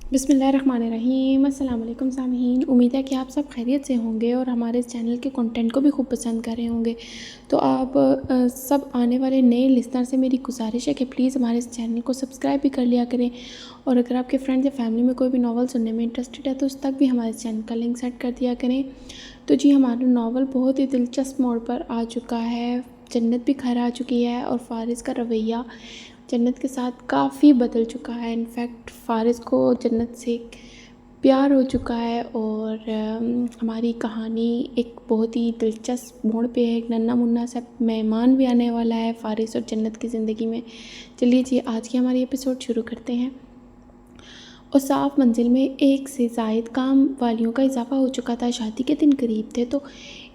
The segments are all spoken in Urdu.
بسم اللہ الرحمن الرحیم۔ السلام علیکم سامعین، امید ہے کہ آپ سب خیریت سے ہوں گے اور ہمارے اس چینل کے کنٹینٹ کو بھی خوب پسند کر رہے ہوں گے۔ تو آپ سب آنے والے نئے لسنر سے میری گزارش ہے کہ پلیز ہمارے اس چینل کو سبسکرائب بھی کر لیا کریں، اور اگر آپ کے فرینڈز یا فیملی میں کوئی بھی ناول سننے میں انٹرسٹڈ ہے تو اس تک بھی ہمارے چینل کا لنک سیٹ کر دیا کریں۔ تو جی، ہمارا ناول بہت ہی دلچسپ موڑ پر آ چکا ہے، جنت بھی گھر آ چکی ہے اور فارس کا رویہ جنت کے ساتھ کافی بدل چکا ہے۔ انفیکٹ فارس کو جنت سے پیار ہو چکا ہے، اور ہماری کہانی ایک بہت ہی دلچسپ موڑ پہ ہے۔ ایک ننا منا سا مہمان بھی آنے والا ہے فارس اور جنت کی زندگی میں۔ چلیے جی، آج کی ہماری ایپیسوڈ شروع کرتے ہیں۔ اور صاف منزل میں ایک سے زائد کام والیوں کا اضافہ ہو چکا تھا۔ شادی کے دن قریب تھے تو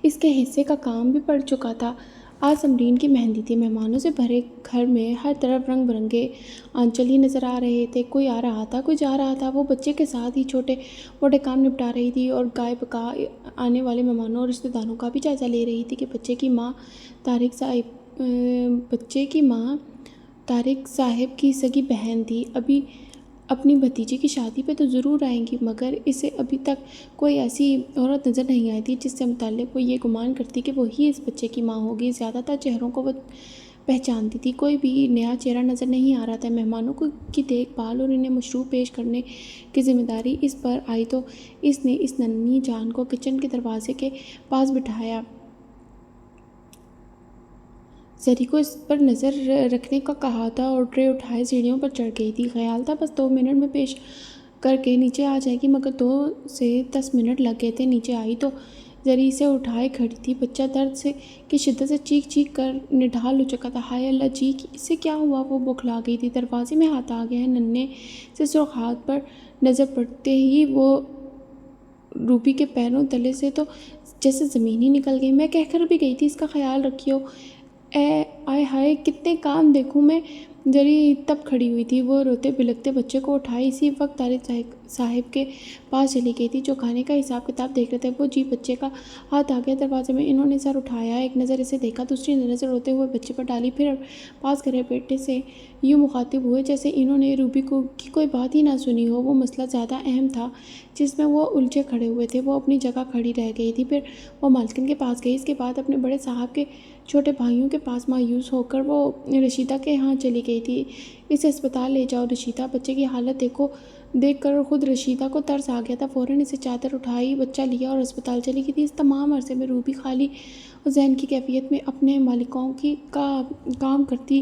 اس کے حصے کا کام بھی پڑ چکا تھا۔ آج سمرین کی مہندی تھی۔ مہمانوں سے بھرے گھر میں ہر طرف رنگ برنگے آنچل ہی نظر آ رہے تھے۔ کوئی آ رہا تھا، کوئی جا رہا تھا۔ وہ بچے کے ساتھ ہی چھوٹے موٹے کام نپٹا رہی تھی اور گائے بکا آنے والے مہمانوں اور رشتہ داروں کا بھی جائزہ لے رہی تھی کہ بچے کی ماں طارق صاحب کی سگی بہن تھی، ابھی اپنی بھتیجی کی شادی پہ تو ضرور آئیں گی، مگر اسے ابھی تک کوئی ایسی عورت نظر نہیں آئی تھی جس سے متعلق وہ یہ گمان کرتی کہ وہی اس بچے کی ماں ہوگی۔ زیادہ تر چہروں کو وہ پہچانتی تھی، کوئی بھی نیا چہرہ نظر نہیں آ رہا تھا۔ مہمانوں کی دیکھ بھال اور انہیں مشروب پیش کرنے کی ذمہ داری اس پر آئی تو اس نے اس ننھی جان کو کچن کے دروازے کے پاس بٹھایا۔ زری کو اس پر نظر رکھنے کا کہا تھا اور ٹرے اٹھائے سیڑھیوں پر چڑھ گئی تھی۔ خیال تھا بس 2 منٹ میں پیش کر کے نیچے آ جائے گی، مگر 2 سے 10 منٹ لگ گئے تھے۔ نیچے آئی تو زری اسے اٹھائے کھڑی تھی۔ بچہ درد کی شدت سے چیخ چیخ کر نڈھال ہو چکا تھا۔ ہائے اللہ جی، اسے کیا ہوا؟ وہ بوکھلا گئی تھی۔ دروازے میں ہاتھ آ گیا ہے۔ ننھے سے سرخ ہاتھ پر نظر پڑتے ہی وہ روبی کے پیروں تلے سے تو جیسے زمین ہی نکل گئی۔ میں کہہ کر بھی گئی تھی اس کا خیال رکھیو۔ آئے ہائے، کتنے کام دیکھوں میں۔ زری تب کھڑی ہوئی تھی۔ وہ روتے بلکتے بچے کو اٹھائے اسی وقت طارق صاحب کے پاس چلی گئی تھی جو کھانے کا حساب کتاب دیکھ رہے تھے۔ وہ جی، بچے کا ہاتھ آ گیا دروازے میں۔ انہوں نے سر اٹھایا، ایک نظر اسے دیکھا، دوسری نظر روتے ہوئے بچے پر ڈالی، پھر پاس کھڑے بیٹے سے یوں مخاطب ہوئے جیسے انہوں نے روبی کی کوئی بات ہی نہ سنی ہو۔ وہ مسئلہ زیادہ اہم تھا جس میں وہ الجھے کھڑے ہوئے تھے۔ وہ اپنی جگہ کھڑی رہ گئی تھی، پھر وہ مالکن کے پاس گئی۔ اس کے بعد اپنے بڑے صاحب کے چھوٹے بھائیوں کے پاس مایوس ہو کر وہ رشیدہ کے ہاں چلی گئی تھی۔ اسے اسپتال لے جاؤ رشیدہ، بچے کی حالت دیکھ کر خود رشیدہ کو ترس آ گیا تھا۔ فوراً اسے چادر اٹھائی، بچہ لیا اور اسپتال چلی گئی تھی۔ اس تمام عرصے میں روبی خالی اور ذہن کی کیفیت میں اپنے مالکوں کا کام کرتی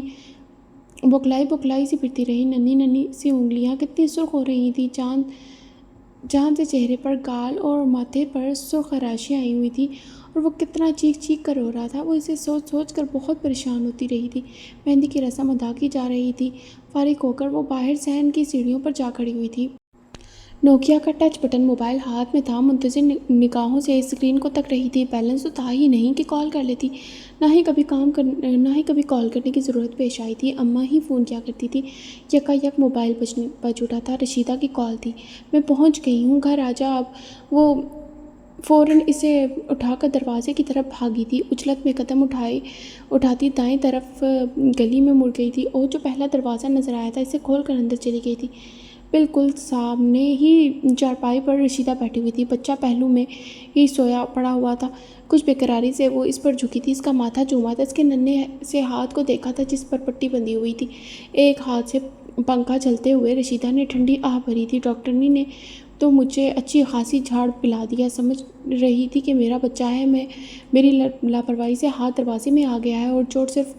بوکھلائی سی پھرتی رہی۔ ننھی سی انگلیاں کتنی سرخ ہو رہی تھیں، جان سے چہرے پر، گال اور ماتھے پر سرخ خراشیاں آئی ہوئی تھیں، اور وہ کتنا چیخ چیخ کر رو رہا تھا۔ وہ اسے سوچ کر بہت پریشان ہوتی رہی تھی۔ مہندی کی رسم ادا کی جا رہی تھی۔ فارغ ہو کر وہ باہر صحن کی سیڑھیوں پر جا کھڑی ہوئی تھی۔ نوکیا کا ٹچ بٹن موبائل ہاتھ میں تھا۔ منتظر نگاہوں سے اسکرین کو تک رہی تھی۔ بیلنس تو تھا ہی نہیں کہ کال کر لیتی، نہ ہی کبھی کال کرنے کی ضرورت پیش آئی تھی۔ اماں ہی فون کیا کرتی تھی۔ یکا یک موبائل بج اٹھا تھا۔ رشیدہ کی کال تھی۔ میں پہنچ گئی ہوں، گھر آ جا اب۔ وہ فوراً اسے اٹھا کر دروازے کی طرف بھاگی تھی۔ اچھلت میں قدم اٹھاتی دائیں طرف گلی میں مڑ گئی تھی اور جو پہلا دروازہ نظر آیا تھا اسے کھول کر اندر چلی گئی تھی۔ بالکل سامنے ہی چارپائی پر رشیدہ بیٹھی ہوئی تھی۔ بچہ پہلو میں ہی سویا پڑا ہوا تھا۔ کچھ بے قراری سے وہ اس پر جھکی تھی، اس کا ماتھا چوما تھا، اس کے ننھے سے ہاتھ کو دیکھا تھا جس پر پٹی بندھی ہوئی تھی۔ ایک ہاتھ سے پنکھا چلتے ہوئے رشیدہ نے ٹھنڈی آہ بھری تھی۔ ڈاکٹرنی نے تو مجھے اچھی خاصی جھاڑ پلا دیا۔ سمجھ رہی تھی کہ میرا بچہ ہے، میری لاپرواہی سے ہاتھ دروازے میں آ گیا ہے، اور چوٹ صرف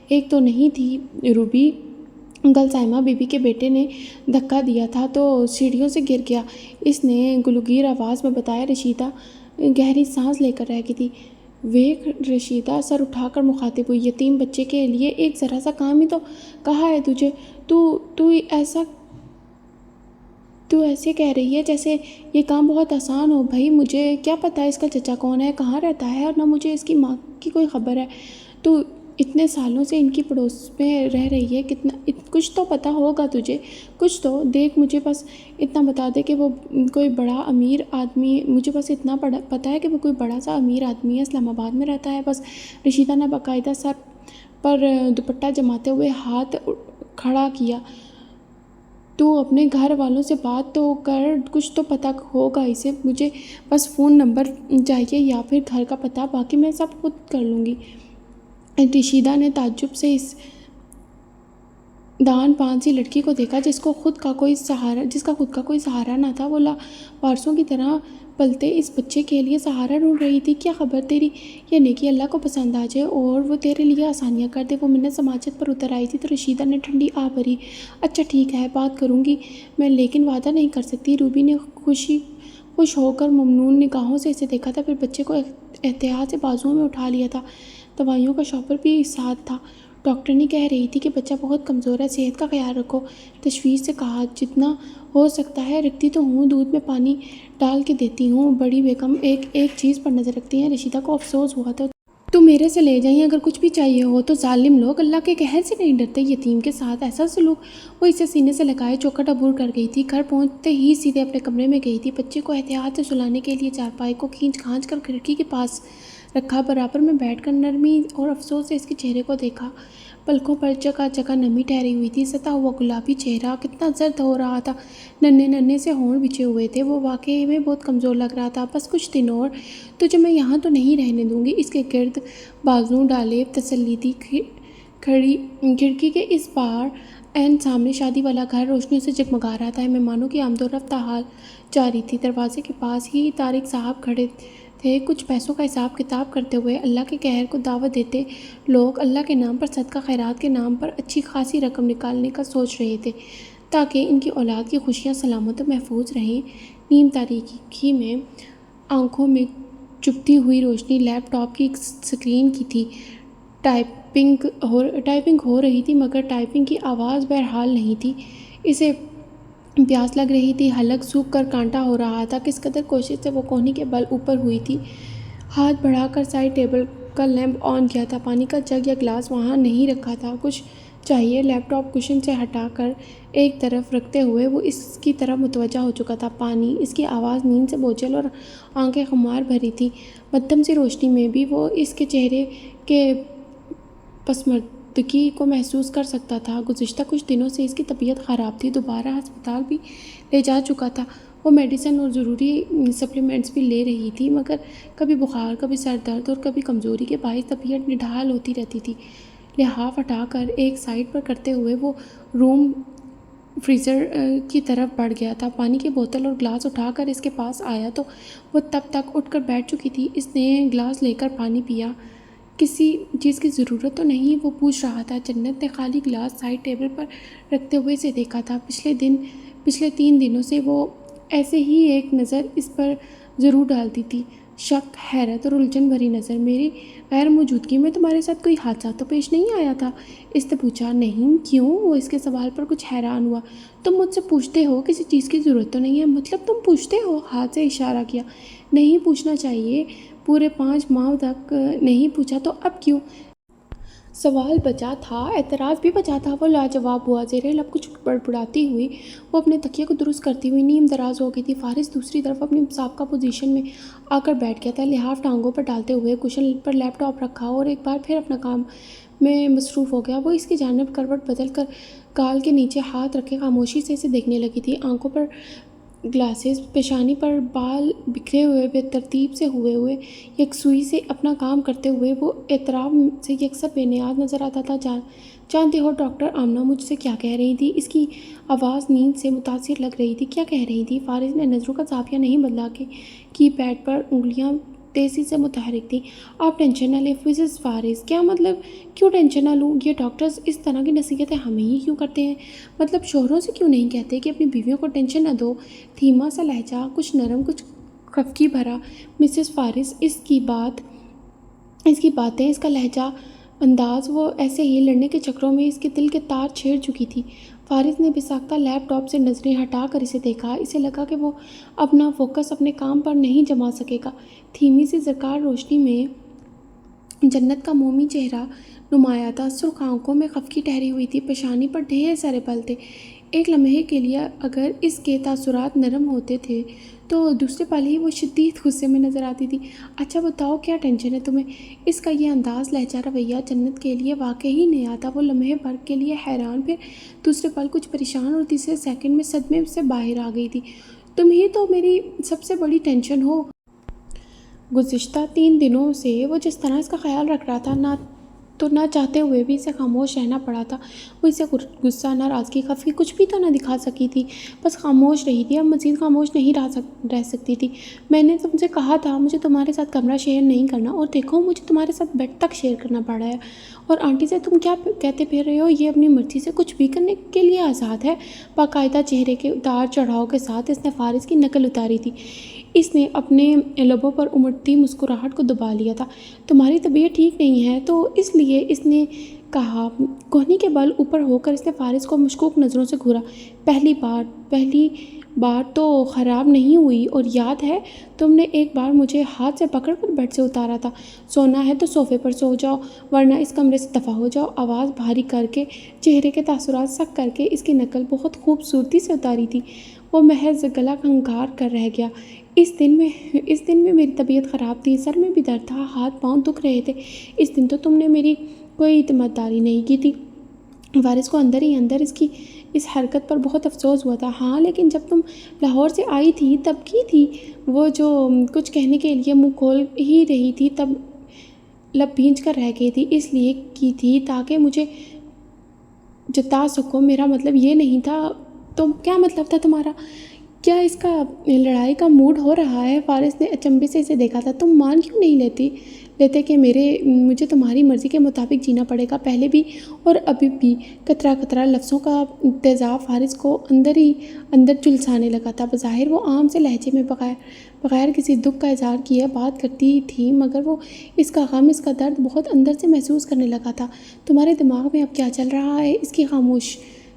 ایک تو نہیں تھی روبی، کل سائمہ بی بی کے بیٹے نے دھکا دیا تھا تو سیڑھیوں سے گر گیا، اس نے گلوگیر آواز میں بتایا۔ رشیدہ گہری سانس لے کر رہ گئی تھی۔ ویکھ، رشیدہ سر اٹھا کر مخاطب ہوئی، یتیم بچے کے لیے ایک ذرا سا کام ہی تو کہا ہے تجھے، تو ایسے کہہ رہی ہے جیسے یہ کام بہت آسان ہو۔ بھائی مجھے کیا پتہ اس کا چچا کون ہے، کہاں رہتا ہے، اور نہ مجھے اس کی ماں کی کوئی خبر ہے۔ تو اتنے سالوں سے ان کی پڑوس میں رہ رہی ہے، کچھ تو پتہ ہوگا تجھے، کچھ تو دیکھ۔ مجھے بس اتنا بتا دے کہ وہ کوئی بڑا امیر آدمی، مجھے بس اتنا پتہ ہے کہ وہ کوئی بڑا سا امیر آدمی ہے، اسلام آباد میں رہتا ہے بس۔ رشیدہ نے باقاعدہ سر پر دوپٹہ جماتے ہوئے ہاتھ کھڑا کیا۔ تو اپنے گھر والوں سے بات تو کر، کچھ تو پتہ ہوگا اسے، مجھے بس فون نمبر چاہیے یا پھر گھر کا پتہ، باقی میں سب خود کر لوں گی۔ رشیدہ نے تعجب سے اس دان پان سی لڑکی کو دیکھا جس کا خود کا کوئی سہارا نہ تھا۔ وہ لاوارثوں کی طرح پلتے اس بچے کے لیے سہارا ڈھونڈ رہی تھی۔ کیا خبر تیری یہ نیکی اللہ کو پسند آ جائے اور وہ تیرے لیے آسانیاں کر دے۔ وہ منت سماجت پر اتر آئی تھی تو رشیدہ نے ٹھنڈی آہ بھری۔ اچھا ٹھیک ہے، بات کروں گی میں، لیکن وعدہ نہیں کر سکتی۔ روبی نے خوش ہو کر ممنون نگاہوں سے اسے دیکھا تھا، پھر بچے کو احتیاط سے بازوؤں میں اٹھا لیا تھا۔ دوائیوں کا شاپر بھی ساتھ تھا۔ ڈاکٹرنی کہہ رہی تھی کہ بچہ بہت کمزور ہے، صحت کا خیال رکھو۔ تشویش سے کہا، جتنا ہو سکتا ہے رکھتی تو ہوں، دودھ میں پانی ڈال کے دیتی ہوں۔ بڑی بیگم ایک چیز پر نظر رکھتی ہیں۔ رشیدہ کو افسوس ہوا تو میرے سے لے جائیں، اگر کچھ بھی چاہیے ہو تو۔ ظالم لوگ اللہ کے قہر سے نہیں ڈرتے، یتیم کے ساتھ ایسا سلوک۔ وہ اسے سینے سے لگائے چوکٹ عبور کر گئی تھی۔ گھر پہنچتے ہی سیدھے اپنے کمرے میں گئی تھی۔ بچے کو احتیاط سے سلانے کے لیے چارپائی کو کھینچ کھانچ کر کھڑکی کے پاس رکھا، برابر میں بیٹھ کر نرمی اور افسوس سے اس کے چہرے کو دیکھا۔ پلکوں پر جگہ جگہ نمی ٹھہری ہوئی تھی، ستا ہوا گلابی چہرہ کتنا زرد ہو رہا تھا، ننھے ننھے سے ہونٹ بچھے ہوئے تھے۔ وہ واقعی میں بہت کمزور لگ رہا تھا۔ بس کچھ دن اور تجھے میں یہاں تو نہیں رہنے دوں گی، اس کے گرد بازو ڈالے تسلی دی۔ کھڑکی کے اس پار عین سامنے شادی والا گھر روشنیوں سے جگمگا رہا تھا۔ مہمانوں کی آمد و رفت حال جاری تھی۔ دروازے کے پاس ہی طارق صاحب کھڑے تھے، کچھ پیسوں کا حساب کتاب کرتے ہوئے۔ اللہ کے قہر کو دعوت دیتے لوگ اللہ کے نام پر، صدقہ خیرات کے نام پر اچھی خاصی رقم نکالنے کا سوچ رہے تھے تاکہ ان کی اولاد کی خوشیاں سلامت و محفوظ رہیں۔ نیم تاریکی میں آنکھوں میں چبھتی ہوئی روشنی لیپ ٹاپ کی سکرین کی تھی۔ ٹائپنگ ہو رہی تھی مگر ٹائپنگ کی آواز بہرحال نہیں تھی۔ اسے پیاس لگ رہی تھی، حلق سوکھ کر کانٹا ہو رہا تھا۔ کس قدر کوشش سے وہ کوہنی کے بل اوپر ہوئی تھی۔ ہاتھ بڑھا کر سائڈ ٹیبل کا لیمپ آن کیا تھا، پانی کا جگ یا گلاس وہاں نہیں رکھا تھا۔ کچھ چاہیے، لیپ ٹاپ کشن سے ہٹا کر ایک طرف رکھتے ہوئے وہ اس کی طرف متوجہ ہو چکا تھا۔ پانی، اس کی آواز نیند سے بوجھل اور آنکھیں خمار بھری تھیں۔ مدھم سی روشنی میں بھی وہ اس کے چہرے کے پسماندگی کو محسوس کر سکتا تھا۔ گزشتہ کچھ دنوں سے اس کی طبیعت خراب تھی، دوبارہ ہسپتال بھی لے جا چکا تھا۔ وہ میڈیسن اور ضروری سپلیمنٹس بھی لے رہی تھی مگر کبھی بخار، کبھی سر درد اور کبھی کمزوری کے باعث طبیعت نڈھال ہوتی رہتی تھی۔ لحاف ہٹا کر ایک سائڈ پر کرتے ہوئے وہ روم فریزر کی طرف بڑھ گیا تھا۔ پانی کی بوتل اور گلاس اٹھا کر اس کے پاس آیا تو وہ تب تک اٹھ کر بیٹھ چکی تھی۔ اس نے گلاس لے کر پانی پیا۔ کسی چیز کی ضرورت تو نہیں؟ وہ پوچھ رہا تھا۔ جنت نے خالی گلاس سائڈ ٹیبل پر رکھتے ہوئے اسے دیکھا تھا۔ پچھلے 3 دنوں سے وہ ایسے ہی ایک نظر اس پر ضرور ڈالتی تھی، شک، حیرت اور الجھن بھری نظر۔ میری غیر موجودگی میں تمہارے ساتھ کوئی حادثہ تو پیش نہیں آیا تھا؟ اس نے پوچھا۔ نہیں، کیوں؟ وہ اس کے سوال پر کچھ حیران ہوا۔ تم مجھ سے پوچھتے ہو کسی چیز کی ضرورت تو نہیں ہے؟ مطلب تم پوچھتے ہو؟ ہاتھ سے اشارہ کیا۔ نہیں پوچھنا چاہیے، پورے 5 ماہ تک نہیں پوچھا تو اب کیوں؟ سوال بجا تھا، اعتراض بھی بجا تھا۔ وہ لاجواب ہوا، زیر لب کچھ بڑبڑاتی ہوئی وہ اپنے تکیے کو درست کرتی ہوئی نیم دراز ہو گئی تھی۔ فارس دوسری طرف اپنی سابقہ پوزیشن میں آ کر بیٹھ گیا تھا، لحاف ٹانگوں پر ڈالتے ہوئے کشن پر لیپ ٹاپ رکھا اور ایک بار پھر اپنا کام میں مصروف ہو گیا۔ وہ اس کی جانب کروٹ بدل کر گال کے نیچے ہاتھ رکھے خاموشی سے اسے دیکھنے لگی تھی۔ آنکھوں پر گلاسز، پیشانی پر بال بکھرے ہوئے، بے ترتیب سے ہوئے یکسوئی سے اپنا کام کرتے ہوئے وہ اضطراب سے یکسر بے نیاز نظر آتا تھا۔ جانتے ہو ڈاکٹر آمنہ مجھ سے کیا کہہ رہی تھی؟ اس کی آواز نیند سے متاثر لگ رہی تھی۔ کیا کہہ رہی تھی؟ فارس نے نظروں کا زاویہ نہیں بدلا، کی پیڈ پر انگلیاں تیزی سے متحرک تھیں۔ آپ ٹینشن نہ لیں مسز فارس۔ کیا مطلب؟ کیوں ٹینشن نہ لوں؟ یہ ڈاکٹرز اس طرح کی نصیحتیں ہمیں ہی کیوں کرتے ہیں؟ مطلب شوہروں سے کیوں نہیں کہتے کہ اپنی بیویوں کو ٹینشن نہ دو؟ دھیما سا لہجہ، کچھ نرم، کچھ خفگی بھرا۔ مسز فارس، اس کی باتیں، اس کا لہجہ انداز، وہ ایسے ہی لڑنے کے چکروں میں اس کے دل کے تار چھیڑ چکی تھی۔ فارس نے بساختہ لیپ ٹاپ سے نظریں ہٹا کر اسے دیکھا۔ اسے لگا کہ وہ اپنا فوکس اپنے کام پر نہیں جما سکے گا۔ دھیمی سی زرکار روشنی میں جنت کا مومی چہرہ نمایاں تھا، سرخ آنکھوں میں خفگی ٹھہری ہوئی تھی، پیشانی پر ڈھیر سارے بل تھے۔ ایک لمحے کے لیے اگر اس کے تاثرات نرم ہوتے تھے تو دوسرے پل ہی وہ شدید غصے میں نظر آتی تھی۔ اچھا بتاؤ کیا ٹینشن ہے تمہیں؟ اس کا یہ انداز، لہجہ، رویہ جنت کے لیے واقعی نیا تھا۔ وہ لمحے بھر کے لیے حیران، پھر دوسرے پل کچھ پریشان اور تیسرے سیکنڈ میں صدمے سے باہر آ گئی تھی۔ تم ہی تو میری سب سے بڑی ٹینشن ہو۔ گزشتہ 3 دنوں سے وہ جس طرح اس کا خیال رکھ رہا تھا، نہ چاہتے ہوئے بھی اسے خاموش رہنا پڑا تھا۔ وہ اسے غصہ، ناراضگی، خفگی کچھ بھی تو نہ دکھا سکی تھی، بس خاموش رہی تھی۔ اب مزید خاموش نہیں رہ سکتی تھی۔ میں نے تم سے کہا تھا مجھے تمہارے ساتھ کمرہ شیئر نہیں کرنا، اور دیکھو مجھے تمہارے ساتھ بیڈ تک شیئر کرنا پڑا ہے۔ اور آنٹی سے تم کیا کہتے پھر رہے ہو؟ یہ اپنی مرضی سے کچھ بھی کرنے کے لیے آزاد ہے۔ باقاعدہ چہرے کے اتار چڑھاؤ کے ساتھ اس نے فارس کی نقل اتاری تھی۔ اس نے اپنے لبوں پر امٹتی مسکراہٹ کو دبا لیا تھا۔ تمہاری طبیعت ٹھیک نہیں ہے تو اس لیے، اس نے کہا۔ کوہنی کے بل اوپر ہو کر اس نے فارس کو مشکوک نظروں سے گھورا۔ پہلی بار تو خراب نہیں ہوئی، اور یاد ہے تم نے ایک بار مجھے ہاتھ سے پکڑ کر بیڈ سے اتارا تھا۔ سونا ہے تو صوفے پر سو جاؤ، ورنہ اس کمرے سے دفع ہو جاؤ۔ آواز بھاری کر کے، چہرے کے تاثرات سخت کر کے اس کی نقل بہت خوبصورتی سے اتاری تھی۔ وہ محض گلا کھنگار کر رہ گیا۔ اس دن میں میری طبیعت خراب تھی، سر میں بھی درد تھا، ہاتھ پاؤں دکھ رہے تھے۔ اس دن تو تم نے میری کوئی اعتماد داری نہیں کی تھی۔ وارث کو اندر ہی اندر اس کی اس حرکت پر بہت افسوس ہوا تھا۔ ہاں لیکن جب تم لاہور سے آئی تھی تب کی تھی۔ وہ جو کچھ کہنے کے لیے منہ کھول ہی رہی تھی تب لب بھینچ کر رہ گئی تھی۔ اس لیے کی تھی تاکہ مجھے جتا سکو۔ میرا مطلب یہ نہیں تھا۔ تو کیا مطلب تھا تمہارا؟ کیا اس کا لڑائی کا موڈ ہو رہا ہے؟ فارس نے اچنبھے سے اسے دیکھا تھا۔ تم مان کیوں نہیں لیتے کہ مجھے تمہاری مرضی کے مطابق جینا پڑے گا؟ پہلے بھی اور ابھی بھی۔ قطرہ قطرہ لفظوں کا تیزاب فارس کو اندر ہی اندر جھلسانے لگا تھا۔ بظاہر وہ عام سے لہجے میں بغیر کسی دکھ کا اظہار کیے بات کرتی تھی، مگر وہ اس کا غم، اس کا درد بہت اندر سے محسوس کرنے لگا تھا۔ تمہارے دماغ میں اب کیا چل رہا ہے؟ اس کی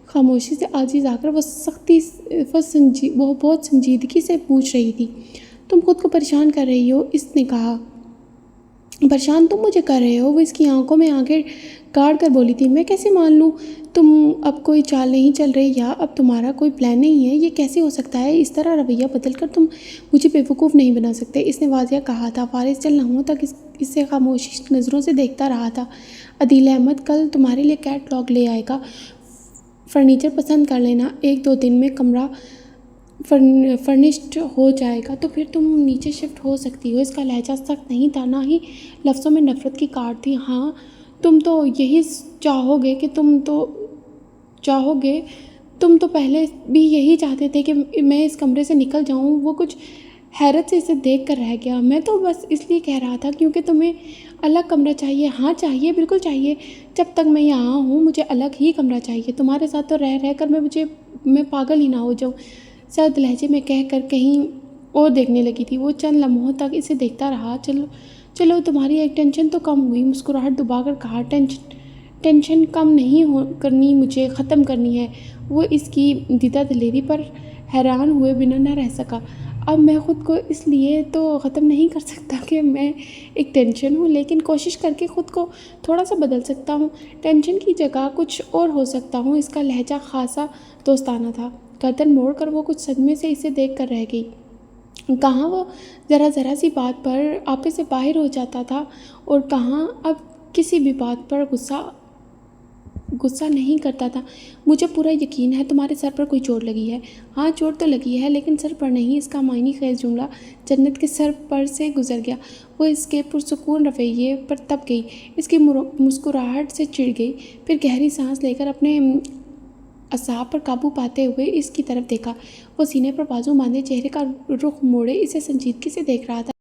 خاموشی سے عاجز آ کر وہ بہت سنجیدگی سے پوچھ رہی تھی۔ تم خود کو پریشان کر رہی ہو، اس نے کہا۔ پریشان تم مجھے کر رہے ہو؟ وہ اس کی آنکھوں میں آنکھیں گاڑ کر بولی تھی۔ میں کیسے مان لوں؟ تم اب کوئی چال نہیں چل رہی یا اب تمہارا کوئی پلان نہیں ہے؟ یہ کیسے ہو سکتا ہے؟ اس طرح رویہ بدل کر تم مجھے بیوقوف نہیں بنا سکتے، اس نے واضح کہا تھا۔ فارس چند لمحوں تک اسے خاموش نظروں سے دیکھتا رہا تھا۔ عدیل احمد کل تمہارے لیے کیٹلاگ لے آئے گا، فرنیچر پسند کر لینا، 1-2 دن میں کمرہ فرنشڈ ہو جائے گا تو پھر تم نیچے شفٹ ہو سکتی ہو۔ اس کا لہجہ سخت نہیں تھا، نہ ہی لفظوں میں نفرت کی کاٹ تھی۔ ہاں تم تو یہی چاہو گے کہ تم تو پہلے بھی یہی چاہتے تھے کہ میں اس کمرے سے نکل جاؤں۔ وہ کچھ حیرت سے اسے دیکھ کر رہ گیا۔ میں تو بس اس لیے کہہ رہا تھا کیونکہ تمہیں الگ کمرہ چاہیے۔ ہاں چاہیے، بالکل چاہیے۔ جب تک میں یہاں ہوں مجھے الگ ہی کمرہ چاہیے۔ تمہارے ساتھ تو رہ کر میں پاگل ہی نہ ہو جاؤں، سرد لہجے میں کہہ کر کہیں اور دیکھنے لگی تھی۔ وہ چند لمحوں تک اسے دیکھتا رہا۔ چلو تمہاری ایک ٹینشن تو کم ہوئی، مسکراہٹ دبا کر کہا۔ ٹینشن کم نہیں کرنی، مجھے ختم کرنی ہے۔ وہ اس کی دیدہ دلیری پر حیران ہوئے بنا نہ رہ سکا۔ اب میں خود کو اس لیے تو ختم نہیں کر سکتا کہ میں ایک ٹینشن ہوں، لیکن کوشش کر کے خود کو تھوڑا سا بدل سکتا ہوں۔ ٹینشن کی جگہ کچھ اور ہو سکتا ہوں۔ اس کا لہجہ خاصا دوستانہ تھا۔ گردن موڑ کر وہ کچھ صدمے سے اسے دیکھ کر رہ گئی۔ کہاں وہ ذرا سی بات پر آپے سے باہر ہو جاتا تھا اور کہاں اب کسی بھی بات پر غصہ نہیں کرتا تھا۔ مجھے پورا یقین ہے تمہارے سر پر کوئی چوٹ لگی ہے۔ ہاں چوٹ تو لگی ہے لیکن سر پر نہیں۔ اس کا معنی خیز جملہ جنت کے سر پر سے گزر گیا۔ وہ اس کے پرسکون رویے پر تپ گئی، اس کی مسکراہٹ سے چڑ گئی، پھر گہری سانس لے کر اپنے اعصاب پر قابو پاتے ہوئے اس کی طرف دیکھا۔ وہ سینے پر بازو باندھے چہرے کا رخ موڑے اسے سنجیدگی سے دیکھ رہا تھا۔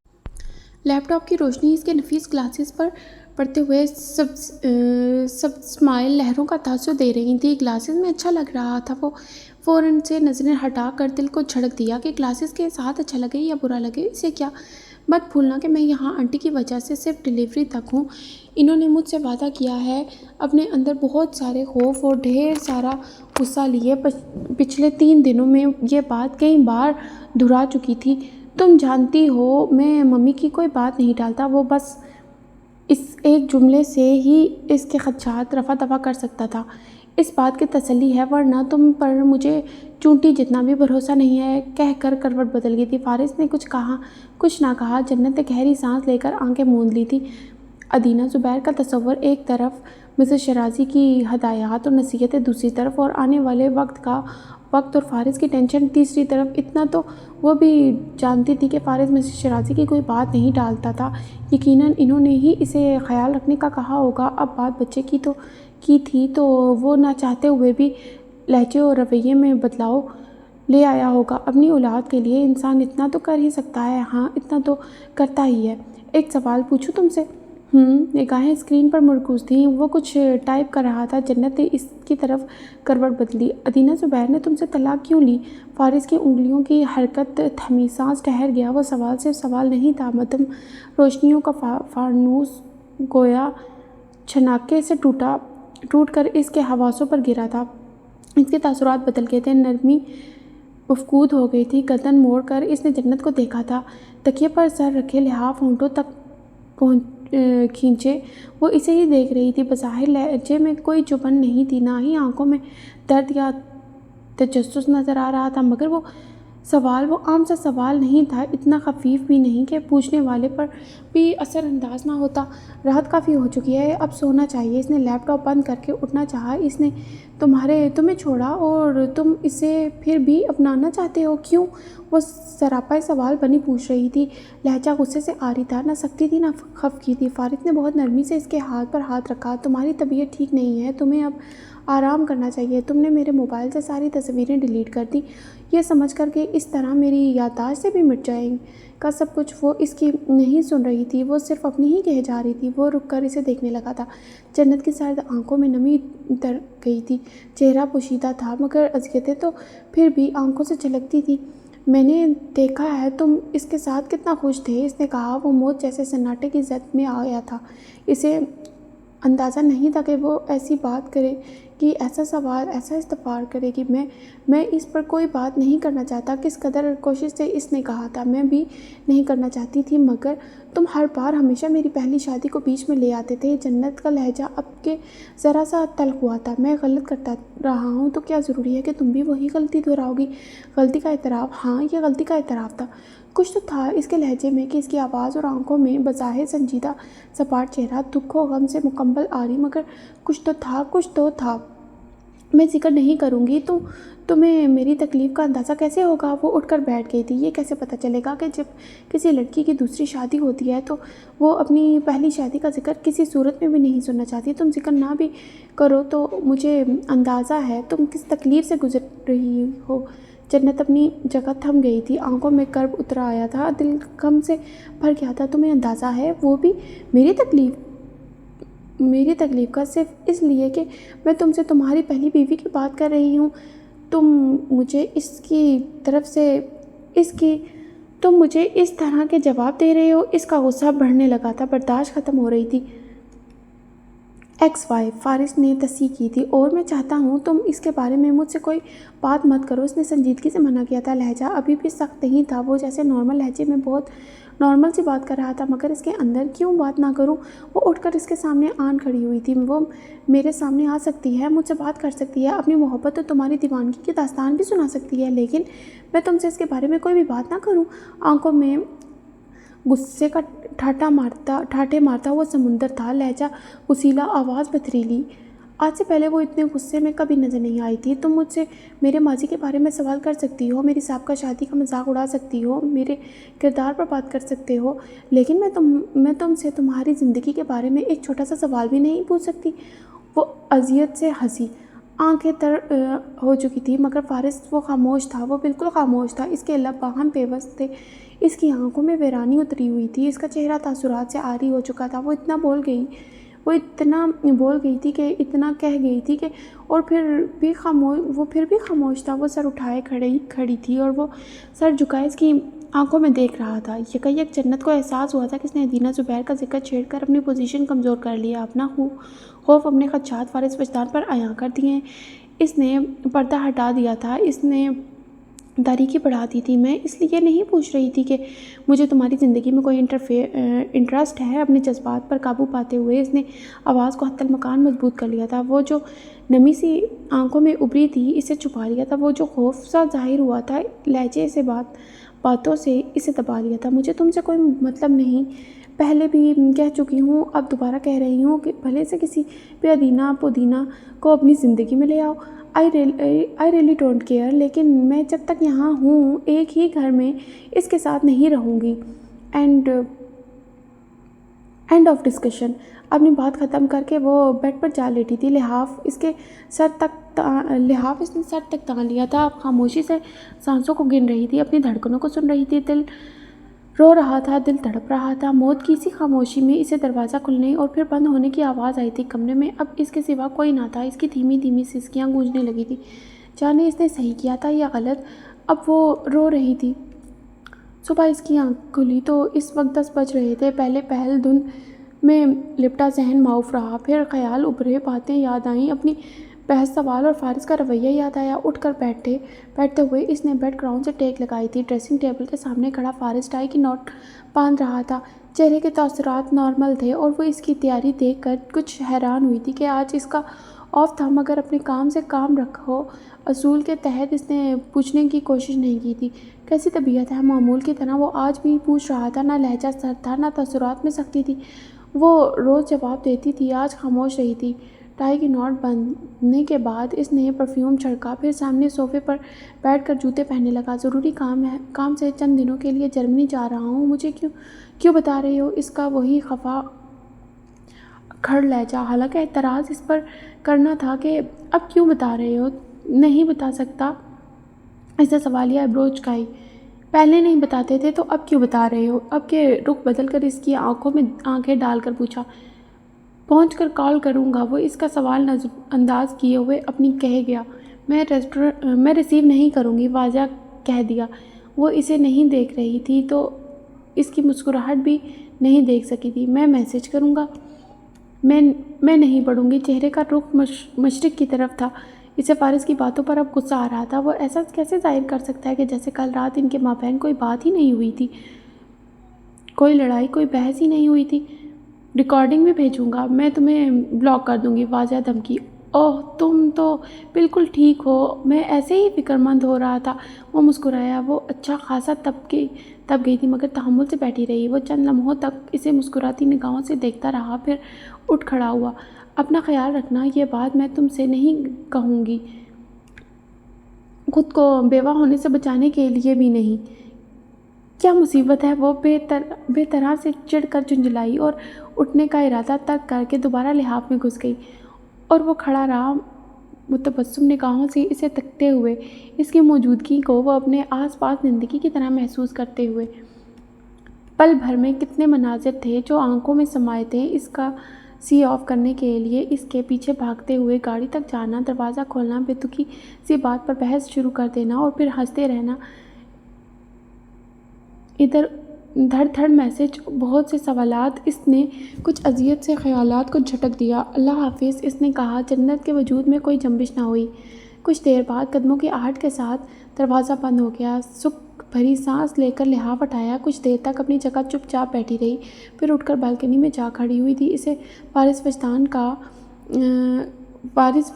لیپ ٹاپ کی روشنی اس کے نفیس گلاسز پر پڑتے ہوئے سب اسمائل لہروں کا تاثر دے رہی تھی۔ گلاسز میں اچھا لگ رہا تھا۔ وہ فوراً سے نظریں ہٹا کر دل کو جھڑک دیا کہ گلاسز کے ساتھ اچھا لگے یا برا لگے اسے کیا۔ مت بھولنا کہ میں یہاں آنٹی کی وجہ سے صرف ڈیلیوری تک ہوں۔ انہوں نے مجھ سے وعدہ کیا ہے۔ اپنے اندر بہت سارے خوف اور ڈھیر سارا غصہ لیے پچھلے 3 دنوں میں یہ بات کئی بار دہرا چکی تھی۔ تم جانتی ہو میں ممی کی کوئی بات نہیں ٹالتا۔ وہ بس اس ایک جملے سے ہی اس کے خدشات رفع دفع کر سکتا تھا۔ اس بات کی تسلی ہے، ورنہ تم پر مجھے چونٹی جتنا بھی بھروسہ نہیں ہے، کہہ کر کروٹ بدل گئی تھی۔ فارس نے کچھ نہ کہا۔ جنت نے گہری سانس لے کر آنکھیں موند لی تھی۔ ادینہ زبیر کا تصور ایک طرف، مسز شیرازی کی ہدایات اور نصیحتیں دوسری طرف، اور آنے والے وقت اور فارس کی ٹینشن تیسری طرف۔ اتنا تو وہ بھی جانتی تھی کہ فارس مسز شیرازی کی کوئی بات نہیں ٹالتا تھا۔ یقیناً انہوں نے ہی اسے خیال رکھنے کا کہا ہوگا۔ اب بات بچے کی تھی تو وہ نہ چاہتے ہوئے بھی لہجے اور رویے میں بدلاؤ لے آیا ہوگا۔ اپنی اولاد کے لیے انسان اتنا تو کر ہی سکتا ہے۔ ہاں، اتنا تو کرتا ہی ہے۔ ایک سوال پوچھوں تم سے؟ نگاہیں اسکرین پر مرکوز تھیں۔ وہ کچھ ٹائپ کر رہا تھا۔ جنت نے اس کی طرف کروٹ بدلی۔ ادینہ زبیر نے تم سے طلاق کیوں لی؟ فارس کی انگلیوں کی حرکت تھمی، سانس ٹھہر گیا۔ وہ سوال صرف سوال نہیں تھا، مدھم روشنیوں کا فانوس گویا چھناکے سے ٹوٹ کر اس کے حواسوں پر گرا تھا۔ اس کے تاثرات بدل گئے تھے، نرمی مفقود ہو گئی تھی۔ گردن موڑ کر اس نے جنت کو دیکھا تھا، تکیے پر سر رکھے، لحاف ہونٹوں تک کھینچے۔ وہ اسے ہی دیکھ رہی تھی۔ بظاہر لہجے میں کوئی چبھن نہیں تھی، نہ ہی آنکھوں میں درد یا تجسس نظر آ رہا تھا، مگر وہ عام سا سوال نہیں تھا، اتنا خفیف بھی نہیں کہ پوچھنے والے پر بھی اثر انداز نہ ہوتا۔ رات کافی ہو چکی ہے، اب سونا چاہیے۔ اس نے لیپ ٹاپ بند کر کے اٹھنا چاہا۔ اس نے تمہیں چھوڑا اور تم اسے پھر بھی اپنانا چاہتے ہو، کیوں؟ وہ سراپا سوال بنی پوچھ رہی تھی۔ لہجہ غصے سے عاری تھا، نہ سختی تھی نہ خفگی تھی۔ فارس نے بہت نرمی سے اس کے ہاتھ پر ہاتھ رکھا۔ تمہاری طبیعت ٹھیک نہیں ہے، تمہیں اب آرام کرنا چاہیے۔ تم نے میرے موبائل سے ساری تصویریں ڈیلیٹ کر دیں، یہ سمجھ کر کہ اس طرح میری یادداشت سے بھی مٹ جائیں کا سب کچھ۔ وہ اس کی نہیں سن رہی تھی، وہ صرف اپنی ہی کہے جا رہی تھی۔ وہ رک کر اسے دیکھنے لگا تھا۔ جنت کی سرد آنکھوں میں نمی اتر گئی تھی، چہرہ پوشیدہ تھا، مگر اذیتیں تو پھر بھی آنکھوں سے جھلکتی تھیں۔ میں نے دیکھا ہے تم اس کے ساتھ کتنا خوش تھے، اس نے کہا۔ وہ موت جیسے سناٹے کی زد میں آیا تھا۔ اسے اندازہ نہیں تھا کہ وہ ایسی بات کرے گی، ایسا سوال، ایسا استفسار کرے گی۔ میں اس پر کوئی بات نہیں کرنا چاہتا۔ کس قدر کوشش سے اس نے کہا تھا۔ میں بھی نہیں کرنا چاہتی تھی، مگر تم ہر بار ہمیشہ میری پہلی شادی کو بیچ میں لے آتے تھے۔ جنت کا لہجہ اب کہ ذرا سا تلخ ہوا تھا۔ میں غلط کرتا رہا ہوں تو کیا ضروری ہے کہ تم بھی وہی غلطی دہراؤ گی؟ غلطی کا اعتراف؟ ہاں، یہ غلطی کا اعتراف تھا۔ کچھ تو تھا اس کے لہجے میں کہ اس کی آواز اور آنکھوں میں، بظاہر سنجیدہ سپاٹ چہرہ، دکھ و غم سے مکمل آری، مگر کچھ تو تھا۔ میں ذکر نہیں کروں گی، تمہیں میری تکلیف کا اندازہ کیسے ہوگا؟ وہ اٹھ کر بیٹھ گئی تھی۔ یہ کیسے پتہ چلے گا کہ جب کسی لڑکی کی دوسری شادی ہوتی ہے تو وہ اپنی پہلی شادی کا ذکر کسی صورت میں بھی نہیں سننا چاہتی؟ تم ذکر نہ بھی کرو تو مجھے اندازہ ہے تم کس تکلیف سے گزر رہی ہو۔ جنت اپنی جگہ تھم گئی تھی، آنکھوں میں کرب اتر آیا تھا، دل غم سے بھر گیا تھا۔ تمہیں اندازہ ہے؟ وہ بھی میری تکلیف کا؟ صرف اس لیے کہ میں تم سے تمہاری پہلی بیوی کی بات کر رہی ہوں؟ تم مجھے اس طرح کے جواب دے رہے ہو؟ اس کا غصہ بڑھنے لگا تھا، برداشت ختم ہو رہی تھی۔ ایکس وائف، فارس نے تصحیح کی تھی، اور میں چاہتا ہوں تم اس کے بارے میں مجھ سے کوئی بات مت کرو۔ اس نے سنجیدگی سے منع کیا تھا۔ لہجہ ابھی بھی سخت نہیں تھا، وہ جیسے نارمل لہجے میں بہت نارمل سی بات کر رہا تھا، مگر اس کے اندر کیوں بات نہ کروں؟ وہ اٹھ کر اس کے سامنے آن کھڑی ہوئی تھی۔ وہ میرے سامنے آ سکتی ہے، مجھ سے بات کر سکتی ہے، اپنی محبت اور تمہاری دیوانگی کی داستان بھی سنا سکتی ہے، لیکن میں تم سے اس کے بارے میں کوئی بھی بات نہ کروں۔ آنکھوں میں غصے کا ٹھاٹھے مارتا ہوا سمندر تھا، لہجہ غسیلا، آواز پتھریلی۔ آج سے پہلے وہ اتنے غصے میں کبھی نظر نہیں آئی تھی۔ تم مجھ سے میرے ماضی کے بارے میں سوال کر سکتی ہو، میری سابقہ شادی کا مذاق اڑا سکتی ہو، میرے کردار پر بات کر سکتے ہو، لیکن میں تم سے تمہاری زندگی کے بارے میں ایک چھوٹا سا سوال بھی نہیں پوچھ سکتی۔ وہ اذیت سے ہنسی، آنکھیں تر ہو چکی تھی، مگر فارس وہ خاموش تھا، وہ بالکل خاموش تھا۔ اس کے لب باہم پیوست تھے، اس کی آنکھوں میں ویرانی اتری ہوئی تھی، اس کا چہرہ تاثرات سے عاری ہو چکا تھا۔ وہ اتنا بول گئی تھی کہ اتنا کہہ گئی تھی کہ اور پھر بھی خاموش تھا۔ وہ سر اٹھائے کھڑی تھی اور وہ سر جھکائے اس کی آنکھوں میں دیکھ رہا تھا۔ یکایک جنت کو احساس ہوا تھا کہ اس نے ادینہ زبیر کا ذکر چھیڑ کر اپنی پوزیشن کمزور کر لیا، اپنا خوف، اپنے خدشات فارس وجدان پر عیاں کر دیے۔ اس نے پردہ ہٹا دیا تھا، اس نے تاریکی بڑھاتی تھی۔ میں اس لیے نہیں پوچھ رہی تھی کہ مجھے تمہاری زندگی میں کوئی انٹرسٹ ہے۔ اپنے جذبات پر قابو پاتے ہوئے اس نے آواز کو حتی المکان مضبوط کر لیا تھا۔ وہ جو نمی سی آنکھوں میں ابھری تھی اسے چھپا لیا تھا، وہ جو خوف سا ظاہر ہوا تھا لہجے سے باتوں سے اسے دبا لیا تھا۔ مجھے تم سے کوئی مطلب نہیں، پہلے بھی کہہ چکی ہوں، اب دوبارہ کہہ رہی ہوں کہ بھلے سے کسی بھی ادینہ پودینہ کو اپنی زندگی میں لے آؤ۔ آئی ریئلی ڈونٹ کیئر، لیکن میں جب تک یہاں ہوں ایک ہی گھر میں اس کے ساتھ نہیں رہوں گی۔ And of discussion. اپنی بات ختم کر کے وہ بیڈ پر جا لیٹی تھی۔ لحاف اس نے سر تک تان لیا تھا۔ اب خاموشی سے سانسوں کو گن رہی تھی، اپنی دھڑکنوں کو سن رہی تھی۔ دل رو رہا تھا، دل تڑپ رہا تھا۔ موت کی اسی خاموشی میں اسے دروازہ کھلنے اور پھر بند ہونے کی آواز آئی تھی۔ کمرے میں اب اس کے سوا کوئی نہ تھا۔ اس کی دھیمی دھیمی سسکیاں گونجنے لگی تھیں۔ جانے اس نے صحیح کیا تھا یا غلط، اب وہ رو رہی تھی۔ صبح اس کی آنکھ کھلی تو اس وقت 10 بج رہے تھے۔ پہلے پہل دھند میں لپٹا ذہن معاف رہا، پھر خیال ابھرے، باتیں یاد آئیں، اپنی بحث سوال اور فارس کا رویہ یاد آیا۔ اٹھ کر بیٹھتے ہوئے اس نے بیڈ گراؤنڈ سے ٹیک لگائی تھی۔ ڈریسنگ ٹیبل کے سامنے کھڑا فارس ٹائی کی نوٹ باندھ رہا تھا۔ چہرے کے تاثرات نارمل تھے اور وہ اس کی تیاری دیکھ کر کچھ حیران ہوئی تھی کہ آج اس کا آف تھا، مگر اپنے کام سے کام رکھو اصول کے تحت اس نے پوچھنے کی کوشش نہیں کی تھی۔ کیسی طبیعت ہے؟ معمول کی طرح وہ آج بھی پوچھ رہا تھا۔ نہ لہجہ سرد تھا، نہ تاثرات میں سختی تھی۔ وہ روز جواب دیتی تھی، آج خاموش رہی تھی۔ ٹائی کی نوٹ باندھنے کے بعد اس نے پرفیوم چھڑکا، پھر سامنے صوفے پر بیٹھ کر جوتے پہننے لگا۔ ضروری کام سے چند دنوں کے لیے جرمنی جا رہا ہوں۔ مجھے کیوں بتا رہے ہو؟ اس کا وہی خفا کھڑ لہجہ، حالانکہ اعتراض اس پر کرنا تھا کہ اب کیوں بتا رہے ہو؟ نہیں بتا سکتا، اس نے سوالیہ ایبرو اچکائی۔ پہلے نہیں بتاتے تھے تو اب کیوں بتا رہے ہو؟ اب کے رخ بدل کر اس کی آنکھوں میں آنکھیں ڈال کر پوچھا۔ پہنچ کر کال کروں گا۔ وہ اس کا سوال نظر انداز کیے ہوئے اپنی کہہ گیا۔ میں ریسیو نہیں کروں گی، واضح کہہ دیا۔ وہ اسے نہیں دیکھ رہی تھی تو اس کی مسکراہٹ بھی نہیں دیکھ سکی تھی۔ میں میسج کروں گا۔ میں نہیں پڑھوں گی۔ چہرے کا رخ مشرق کی طرف تھا۔ اسے فارس کی باتوں پر اب غصہ آ رہا تھا۔ وہ ایسا کیسے ظاہر کر سکتا ہے کہ جیسے کل رات ان کے مابین کوئی بات ہی نہیں ہوئی تھی، کوئی لڑائی، کوئی بحث ہی نہیں ہوئی تھی۔ ریکارڈنگ بھی بھیجوں گا، میں تمہیں بلاک کر دوں گی، واضح دھمکی۔ اوہ، تم تو بالکل ٹھیک ہو، میں ایسے ہی فکر مند ہو رہا تھا۔ وہ مسکرایا۔ وہ اچھا خاصا تب گئی تھی مگر تحمل سے بیٹھی رہی۔ وہ چند لمحوں تک اسے مسکراتی نگاہوں سے دیکھتا رہا، پھر اٹھ کھڑا ہوا۔ اپنا خیال رکھنا، یہ بات میں تم سے نہیں کہوں گی، خود کو بیوہ ہونے سے بچانے کے لیے بھی نہیں۔ کیا مصیبت ہے؟ وہ بے طرح سے چڑھ کر جھنجھلائی اور اٹھنے کا ارادہ ترک کر کے دوبارہ لحاف میں گھس گئی، اور وہ کھڑا رہا متبسم نگاہوں سے اسے تکتے ہوئے، اس کی موجودگی کو وہ اپنے آس پاس زندگی کی طرح محسوس کرتے ہوئے۔ پل بھر میں کتنے مناظر تھے جو آنکھوں میں سمائے تھے، اس کا سی آف کرنے کے لیے اس کے پیچھے بھاگتے ہوئے گاڑی تک جانا، دروازہ کھولنا، بے تکی سی بات پر بحث شروع کر دینا اور پھر ہنستے رہنا، ادھر دھڑ میسج، بہت سے سوالات۔ اس نے کچھ اذیت سے خیالات کو جھٹک دیا۔ اللہ حافظ، اس نے کہا۔ جنت کے وجود میں کوئی جنبش نہ ہوئی۔ کچھ دیر بعد قدموں کی آہٹ کے ساتھ دروازہ بند ہو گیا۔ سکھ بھری سانس لے کر لحاف اٹھایا، کچھ دیر تک اپنی جگہ چپ چاپ بیٹھی رہی، پھر اٹھ کر بالکنی میں جا کھڑی ہوئی تھی۔ اسے فارس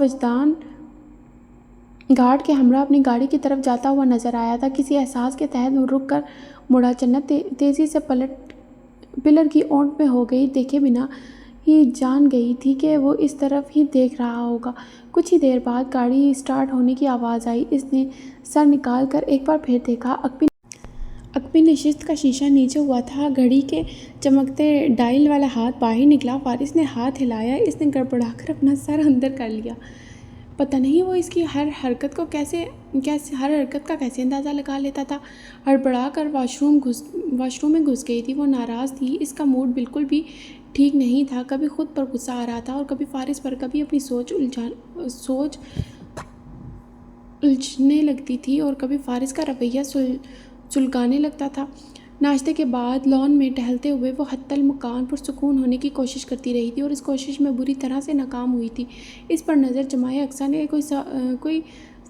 وجدان گارڈ کے ہمراہ اپنی گاڑی کی طرف جاتا ہوا نظر آیا تھا۔ کسی احساس کے تحت وہ رک کر مڑا۔ جنت تیزی سے پلر کی اونٹ میں ہو گئی، دیکھے بنا ہی جان گئی تھی کہ وہ اس طرف ہی دیکھ رہا ہوگا۔ کچھ ہی دیر بعد گاڑی سٹارٹ ہونے کی آواز آئی۔ اس نے سر نکال کر ایک بار پھر دیکھا۔ عقبی نشست کا شیشہ نیچے ہوا تھا۔ گھڑی کے چمکتے ڈائل والا ہاتھ باہر نکلا۔ فارس نے ہاتھ ہلایا۔ اس نے گڑبڑا کر اپنا سر اندر کر لیا۔ پتہ نہیں وہ اس کی ہر حرکت کا کیسے اندازہ لگا لیتا تھا۔ ہڑبڑا کر واش روم میں گھس گئی تھی۔ وہ ناراض تھی، اس کا موڈ بالکل بھی ٹھیک نہیں تھا۔ کبھی خود پر غصہ آ رہا تھا اور کبھی فارس پر، کبھی اپنی سوچ الجھنے لگتی تھی اور کبھی فارس کا رویہ سلگانے لگتا تھا۔ ناشتے کے بعد لان میں ٹہلتے ہوئے وہ حتی المکان پرسکون ہونے کی کوشش کرتی رہی تھی اور اس کوشش میں بری طرح سے ناکام ہوئی تھی۔ اس پر نظر جمائے اقصیٰ نے کوئی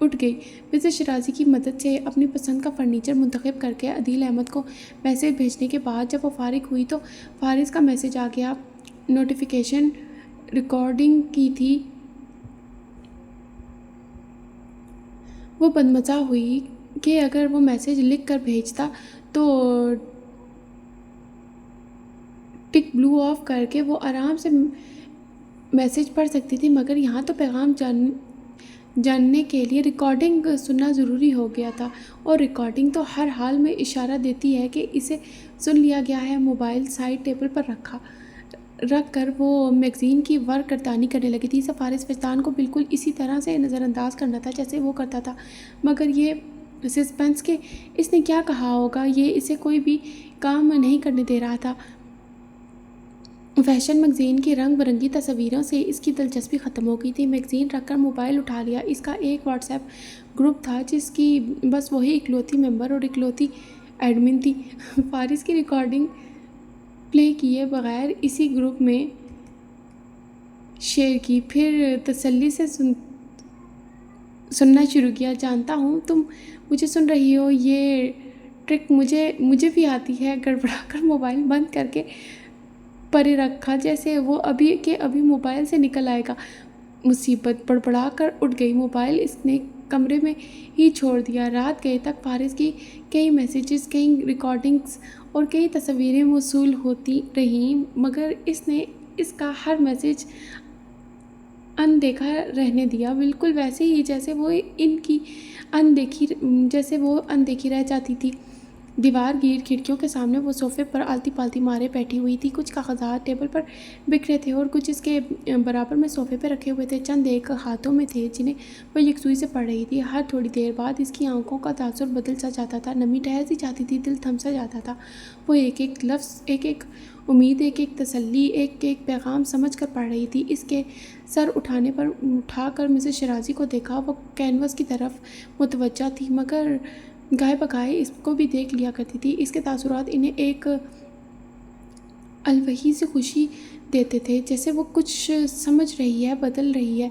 اٹھ گئی۔ مسز شیرازی کی مدد سے اپنی پسند کا فرنیچر منتخب کر کے عدیل احمد کو میسیج بھیجنے کے بعد جب وہ فارغ ہوئی تو فارس کا میسیج آ گیا۔ نوٹیفیکیشن ریکارڈنگ کی تھی۔ وہ بدمزہ ہوئی کہ اگر وہ میسیج لکھ کر بھیجتا تو ٹک بلو آف کر کے وہ آرام سے میسیج پڑھ سکتی تھی، مگر یہاں تو پیغام جاننے کے لیے ریکارڈنگ سننا ضروری ہو گیا تھا، اور ریکارڈنگ تو ہر حال میں اشارہ دیتی ہے کہ اسے سن لیا گیا ہے۔ موبائل سائڈ ٹیبل پر رکھ کر وہ میگزین کی ورق گردانی کرنے لگی تھی۔ فارس وجدان کو بالکل اسی طرح سے نظر انداز کرنا تھا جیسے وہ کرتا تھا، مگر یہ سسپینس کہ اس نے کیا کہا ہوگا یہ اسے کوئی بھی کام نہیں کرنے دے رہا تھا۔ فیشن میگزین کی رنگ برنگی تصویروں سے اس کی دلچسپی ختم ہو گئی تھی۔ میگزین رکھ کر موبائل اٹھا لیا۔ اس کا ایک واٹس ایپ گروپ تھا جس کی بس وہی اکلوتی ممبر اور اکلوتی ایڈمن تھی۔ فارس کی ریکارڈنگ پلے کیے بغیر اسی گروپ میں شیئر کی، پھر تسلی سے سننا شروع کیا۔ جانتا ہوں تم مجھے سن رہی ہو، یہ ٹرک مجھے بھی آتی ہے۔ گڑبڑا کر موبائل بند کر کے پرے رکھا جیسے وہ ابھی کے ابھی موبائل سے نکل آئے گا۔ مصیبت! بڑبڑا کر اٹھ گئی۔ موبائل اس نے کمرے میں ہی چھوڑ دیا۔ رات گئے تک فارس کی کئی میسیجز، کئی ریکارڈنگز اور کئی تصویریں موصول ہوتی رہیں، مگر اس نے اس کا ہر میسیج اندیکھا رہنے دیا، بالکل ویسے ہی جیسے وہ اندیکھی رہ جاتی تھی۔ دیوار گیر کھڑکیوں کے سامنے وہ صوفے پر آلتی پالتی مارے بیٹھی ہوئی تھی۔ کچھ کاغذات ٹیبل پر بکھرے تھے اور کچھ اس کے برابر میں صوفے پہ رکھے ہوئے تھے۔ چند ایک ہاتھوں میں تھے جنہیں وہ یکسوئی سے پڑھ رہی تھی۔ ہر تھوڑی دیر بعد اس کی آنکھوں کا تاثر بدل سا جاتا تھا، نمی ٹھہر سی جاتی تھی، دل تھم سا جاتا تھا۔ وہ ایک ایک لفظ، ایک ایک امید، ایک ایک تسلی، ایک ایک پیغام سمجھ کر پڑھ رہی تھی۔ اس کے سر اٹھا کر مسز شیرازی کو دیکھا۔ وہ کینوس کی طرف متوجہ تھی، مگر گاہے بگاہے اس کو بھی دیکھ لیا کرتی تھی۔ اس کے تاثرات انہیں ایک الوہی سی خوشی دیتے تھے، جیسے وہ کچھ سمجھ رہی ہے، بدل رہی ہے۔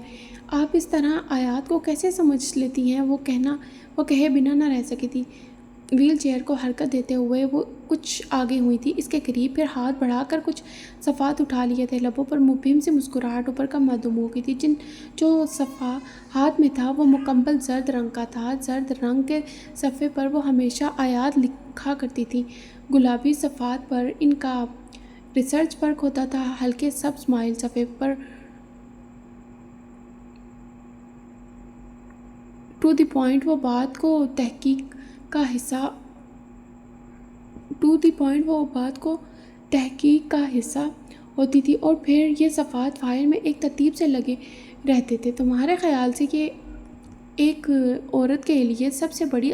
آپ اس طرح آیات کو کیسے سمجھ لیتی ہیں؟ وہ کہے بنا نہ رہ سکی تھی۔ ویل چیئر کو حرکت دیتے ہوئے وہ کچھ آگے ہوئی تھی اس کے قریب، پھر ہاتھ بڑھا کر کچھ صفحات اٹھا لیے تھے۔ لبوں پر مبہم سی مسکراہٹ اوپر کا معدوم ہو گئی تھی۔ جو صفحہ ہاتھ میں تھا وہ مکمل زرد رنگ کا تھا۔ زرد رنگ کے صفحے پر وہ ہمیشہ آیات لکھا کرتی تھی۔ گلابی صفحات پر ان کا ریسرچ ورک ہوتا تھا۔ ہلکے سبز مائل صفحے پر ٹو دی پوائنٹ وہ بات کو تحقیق کا حصہ ہوتی تھی، اور پھر یہ صفحات فائل میں ایک ترتیب سے لگے رہتے تھے۔ تمہارے خیال سے یہ ایک عورت کے لیے سب سے بڑی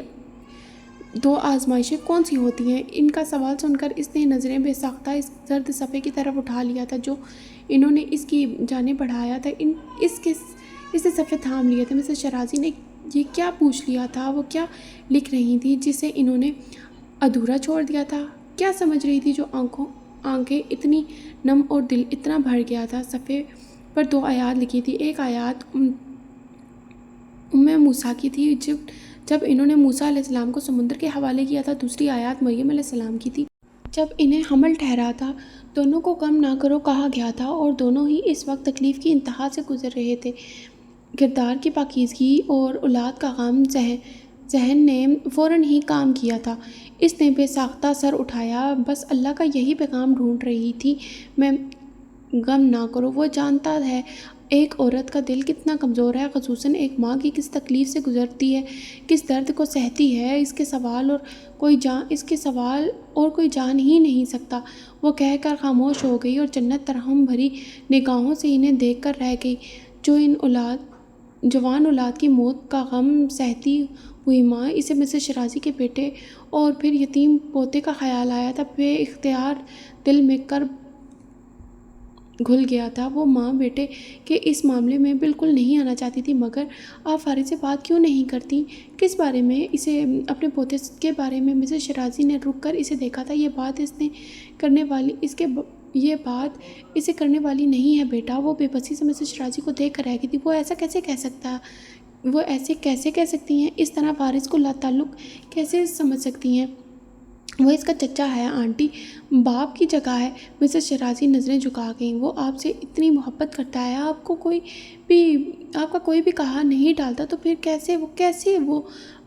2 آزمائشیں کون سی ہوتی ہیں؟ ان کا سوال سن کر اس نے نظریں بے ساختہ اس زرد صفحے کی طرف اٹھا لیا تھا جو انہوں نے اس کی جانب بڑھایا تھا۔ اس نے صفحے تھام لیے تھے۔ مسز شیرازی نے یہ کیا پوچھ لیا تھا؟ وہ کیا لکھ رہی تھی جسے انہوں نے ادھورا چھوڑ دیا تھا؟ کیا سمجھ رہی تھی جو آنکھیں اتنی نم اور دل اتنا بھر گیا تھا؟ صفحے پر 2 آیات لکھی تھی۔ ایک آیات موسیٰ کی تھی جب انہوں نے موسیٰ علیہ السلام کو سمندر کے حوالے کیا تھا۔ دوسری آیات مریم علیہ السلام کی تھی جب انہیں حمل ٹھہرا تھا۔ دونوں کو غم نہ کرو کہا گیا تھا، اور دونوں ہی اس وقت تکلیف کی انتہا سے گزر رہے تھے۔ کردار کی پاکیزگی اور اولاد کا غم ذہن نے فوراً ہی کام کیا تھا۔ اس نے بے ساختہ سر اٹھایا۔ بس اللہ کا یہی پیغام ڈھونڈ رہی تھی میں، غم نہ کرو۔ وہ جانتا ہے ایک عورت کا دل کتنا کمزور ہے، خصوصاً ایک ماں کی کس تکلیف سے گزرتی ہے، کس درد کو سہتی ہے۔ اس کے سوال اور کوئی جان ہی نہیں سکتا۔ وہ کہہ کر خاموش ہو گئی اور جنت ترحم بھری نگاہوں سے انہیں دیکھ کر رہ گئی۔ جوان اولاد کی موت کا غم سہتی ہوئی ماں، اسے مسز شیرازی کے بیٹے اور پھر یتیم پوتے کا خیال آیا تھا۔ بے اختیار دل میں کرب گھل گیا تھا۔ وہ ماں بیٹے کے اس معاملے میں بالکل نہیں آنا چاہتی تھی، مگر آپ فارغ سے بات کیوں نہیں کرتی؟ کس بارے میں؟ اپنے پوتے کے بارے میں۔ مسز شیرازی نے رک کر اسے دیکھا تھا۔ یہ بات اسے کرنے والی نہیں ہے بیٹا۔ وہ بے بسی سے مسز شیرازی کو دیکھ کر رہ گئی تھی۔ وہ ایسا کیسے کہہ سکتا وہ ایسے کیسے کہہ سکتی ہیں؟ اس طرح فارس کو لاتعلق کیسے سمجھ سکتی ہیں؟ وہ اس کا چچا ہے آنٹی، باپ کی جگہ ہے۔ مسز شیرازی نظریں جھکا گئیں۔ وہ آپ سے اتنی محبت کرتا ہے، آپ کا کوئی بھی کہا نہیں ڈالتا، تو پھر کیسے وہ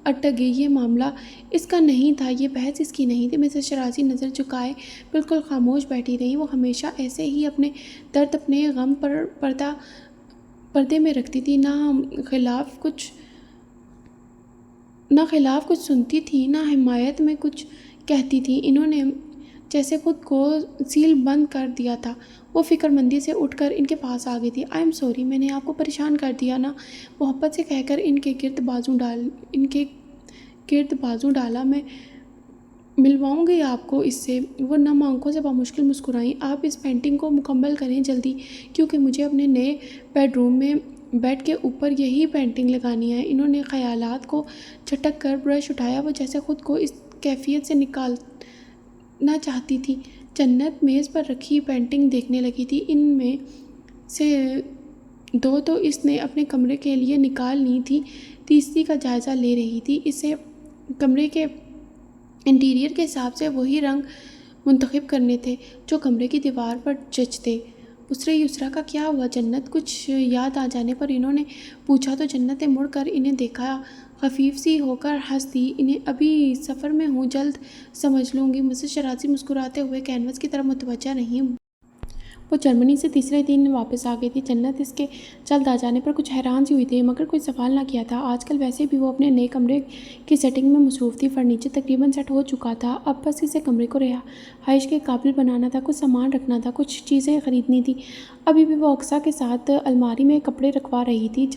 اٹک گئی؟ یہ معاملہ اس کا نہیں تھا، یہ بحث اس کی نہیں تھی۔ مسز شیرازی نظر جھکائے بالکل خاموش بیٹھی رہیں۔ وہ ہمیشہ ایسے ہی اپنے درد، اپنے غم پر پردے میں رکھتی تھی، نہ خلاف کچھ سنتی تھی، نہ حمایت میں کچھ کہتی تھی۔ انہوں نے جیسے خود کو سیل بند کر دیا تھا۔ وہ فکر مندی سے اٹھ کر ان کے پاس آ گئی تھی۔ آئی ایم سوری، میں نے آپ کو پریشان کر دیا نا، محبت سے کہہ کر ان کے گرد بازو ڈالا۔ میں ملواؤں گی آپ کو اس سے۔ وہ نم آنکھوں سے بامشکل مسکرائیں۔ آپ اس پینٹنگ کو مکمل کریں جلدی، کیونکہ مجھے اپنے نئے بیڈ روم میں بیڈ کے اوپر یہی پینٹنگ لگانی ہے۔ انہوں نے خیالات کو جھٹک کر برش اٹھایا۔ وہ جیسے خود کو اس کیفیت سے نکالنا چاہتی تھی۔ جنت میز پر رکھی پینٹنگ دیکھنے لگی تھی۔ ان میں سے دو تو اس نے اپنے کمرے کے لیے نکال لی تھی، تیسری کا جائزہ لے رہی تھی۔ اسے کمرے کے انٹیریئر کے حساب سے وہی رنگ منتخب کرنے تھے جو کمرے کی دیوار پر جچتے۔ یسریٰ کا کیا ہوا جنت؟ کچھ یاد آ جانے پر انہوں نے پوچھا تو جنت نے مڑ کر انہیں دیکھا، خفیف سی ہو کر ہنس دی۔ انہیں ابھی سفر میں ہوں، جلد سمجھ لوں گی۔ مسز شیرازی مسکراتے ہوئے کینوس کی طرف متوجہ نہیں۔ وہ جرمنی سے تیسرے دن واپس آ گئی تھی۔ جنت اس کے جلد آ جانے پر کچھ حیران سی ہوئی تھی، مگر کوئی سوال نہ کیا تھا۔ آج کل ویسے بھی وہ اپنے نئے کمرے کی سیٹنگ میں مصروف تھی۔ فرنیچر تقریباً سیٹ ہو چکا تھا، اب بس اسے کمرے کو رہائش کے قابل بنانا تھا۔ کچھ سامان رکھنا تھا، کچھ چیزیں خریدنی تھیں۔ ابھی بھی وہ اقصیٰ کے ساتھ الماری میں کپڑے رکھوا رہی تھی۔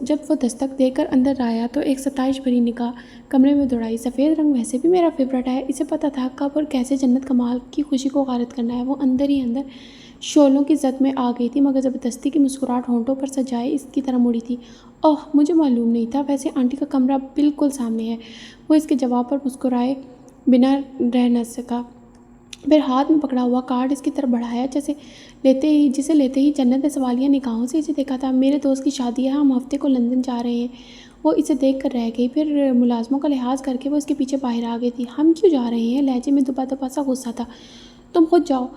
جب وہ دستک دے کر اندر آیا تو ایک ستائش بھری نگاہ کمرے میں دوڑائی۔ سفید رنگ ویسے بھی میرا فیورٹ ہے۔ اسے پتہ تھا کب اور کیسے جنت کمال کی خوشی کو غارت کرنا ہے۔ وہ اندر ہی اندر شعلوں کی زد میں آ گئی تھی، مگر زبردستی کی مسکراہٹ ہونٹوں پر سجائے اس کی طرف مڑی تھی۔ اوہ، مجھے معلوم نہیں تھا، ویسے آنٹی کا کمرہ بالکل سامنے ہے۔ وہ اس کے جواب پر مسکرائے بنا رہ نہ سکا۔ پھر ہاتھ میں پکڑا ہوا کارڈ اس کی طرف بڑھایا، جسے لیتے ہی جنت نے سوالیہ نگاہوں سے اسے دیکھا تھا۔ میرے دوست کی شادی ہے، ہم ہفتے کو لندن جا رہے ہیں۔ وہ اسے دیکھ کر رہ گئی، پھر ملازموں کا لحاظ کر کے وہ اس کے پیچھے باہر آ گئی تھی۔ ہم کیوں جا رہے ہیں؟ لہجے میں دبا دبا سا غصہ تھا۔ تم خود جاؤ۔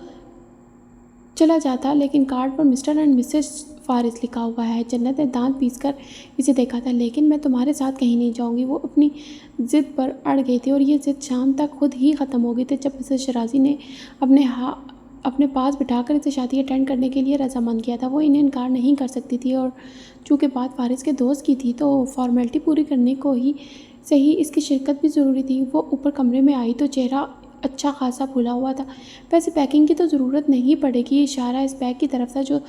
چلا جاتا، لیکن کارڈ پر مسٹر اینڈ مسز فارس لکھا ہوا ہے۔ جنت نے دانت پیس کر اسے دیکھا تھا۔ لیکن میں تمہارے ساتھ کہیں نہیں جاؤں گی۔ وہ اپنی ضد پر اڑ گئی تھی، اور یہ ضد شام تک خود ہی ختم ہو گئی تھی۔ جب مسز شیرازی نے اپنے پاس بٹھا کر اسے شادی اٹینڈ کرنے کے لیے رضامند کیا تھا، وہ انہیں انکار نہیں کر سکتی تھی، اور چونکہ بات فارس کے دوست کی تھی تو فارمیلٹی پوری کرنے کو ہی صحیح اس کی شرکت بھی ضروری تھی۔ وہ اوپر کمرے میں آئی تو چہرہ اچھا خاصا پھولا ہوا تھا۔ ویسے پیکنگ کی تو ضرورت نہیں پڑے گی۔ اشارہ اس بیگ کی طرف تھا جو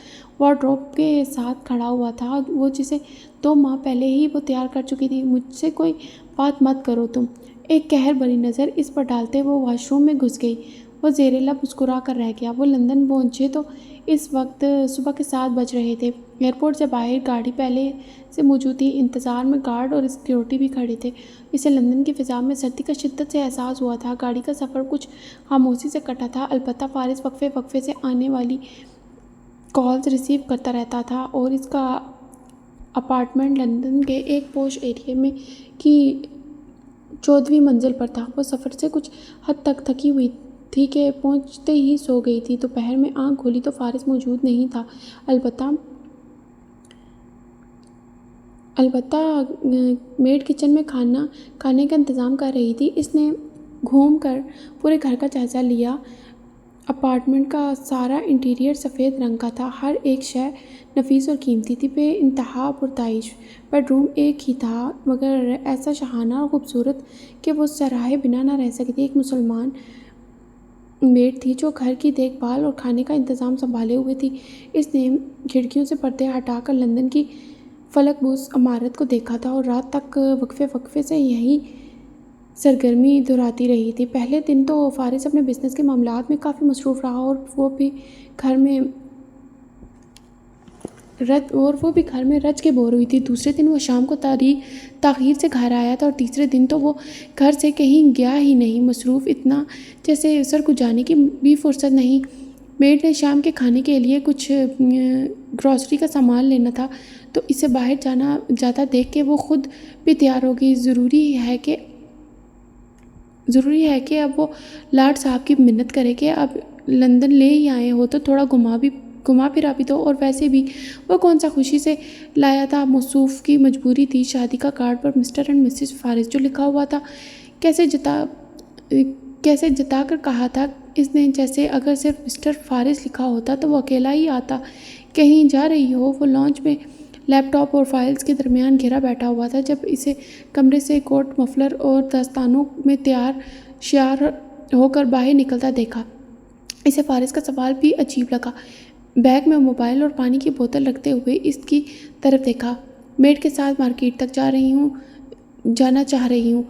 وارڈروب کے ساتھ کھڑا ہوا تھا، وہ جسے 2 ماہ پہلے ہی وہ تیار کر چکی تھی۔ مجھ سے کوئی بات مت کرو تم۔ ایک قہر بھری نظر اس پر ڈالتے وہ واش روم میں گھس گئی۔ وہ زیر لب مسکرا کر رہ گیا۔ وہ لندن پہنچے تو اس وقت صبح کے 7 بج رہے تھے۔ ایئرپورٹ سے باہر گاڑی پہلے سے موجود تھی۔ انتظار میں گارڈ اور سیکیورٹی بھی کھڑے تھے۔ اسے لندن کی فضا میں سردی کا شدت سے احساس ہوا تھا۔ گاڑی کا سفر کچھ خاموشی سے کٹا تھا، البتہ فارس وقفے سے آنے والی کالز ریسیو کرتا رہتا تھا، اور اس کا اپارٹمنٹ لندن کے ایک پوش ایریے میں کی 14ویں منزل پر تھا۔ وہ سفر سے کچھ حد تک تھکی ہوئی تھی کہ پہنچتے ہی سو گئی تھی۔ دوپہر میں آنکھ کھولی تو فارس موجود نہیں تھا، البتہ میڈ کچن میں کھانے کا انتظام کر رہی تھی۔ اس نے گھوم کر پورے گھر کا جائزہ لیا۔ اپارٹمنٹ کا سارا انٹیریئر سفید رنگ کا تھا، ہر ایک شے نفیس اور قیمتی تھی، بے انتہا پرتعیش۔ بیڈ روم ایک ہی تھا، مگر ایسا شاہانہ اور خوبصورت کہ وہ سراہے بنا نہ رہ سکتی۔ ایک مسلمان میڈ تھی جو گھر کی دیکھ بھال اور کھانے کا انتظام سنبھالے ہوئے تھی۔ اس نے کھڑکیوں سے پردے ہٹا کر لندن کی فلک بوس عمارت کو دیکھا تھا، اور رات تک وقفے سے یہی سرگرمی دہراتی رہی تھی۔ پہلے دن تو فارس اپنے بزنس کے معاملات میں کافی مصروف رہا، اور وہ بھی گھر میں رچ کے بور ہوئی تھی۔ دوسرے دن وہ شام کو تاخیر سے گھر آیا تھا، اور تیسرے دن تو وہ گھر سے کہیں گیا ہی نہیں، مصروف اتنا جیسے سر کو جانے کی بھی فرصت نہیں میڈ نے شام کے کھانے کے لیے کچھ گروسری کا سامان لینا تھا تو اسے باہر جاتا دیکھ کے وہ خود بھی تیار ہو گئی۔ ضروری ہے کہ اب وہ لاڈ صاحب کی منت کرے کہ اب لندن لے ہی آئے ہو تو تھوڑا گھما پھرا بھی دو، اور ویسے بھی وہ کون سا خوشی سے لایا تھا، موصوف کی مجبوری تھی۔ شادی کا کارڈ پر مسٹر اینڈ مسز فارس جو لکھا ہوا تھا کیسے جتا کر کہا تھا اس نے، جیسے اگر صرف مسٹر فارس لکھا ہوتا تو وہ اکیلا ہی آتا۔ کہیں جا رہی ہو؟ وہ لانچ میں لیپ ٹاپ اور فائلز کے درمیان گھرا بیٹھا ہوا تھا جب اسے کمرے سے کوٹ، مفلر اور دستانوں میں تیار شیار ہو کر باہر نکلتا دیکھا۔ اسے فارس کا سوال بھی عجیب لگا۔ بیگ میں موبائل اور پانی کی بوتل رکھتے ہوئے اس کی طرف دیکھا۔ میڈ کے ساتھ مارکیٹ تک جانا چاہ رہی ہوں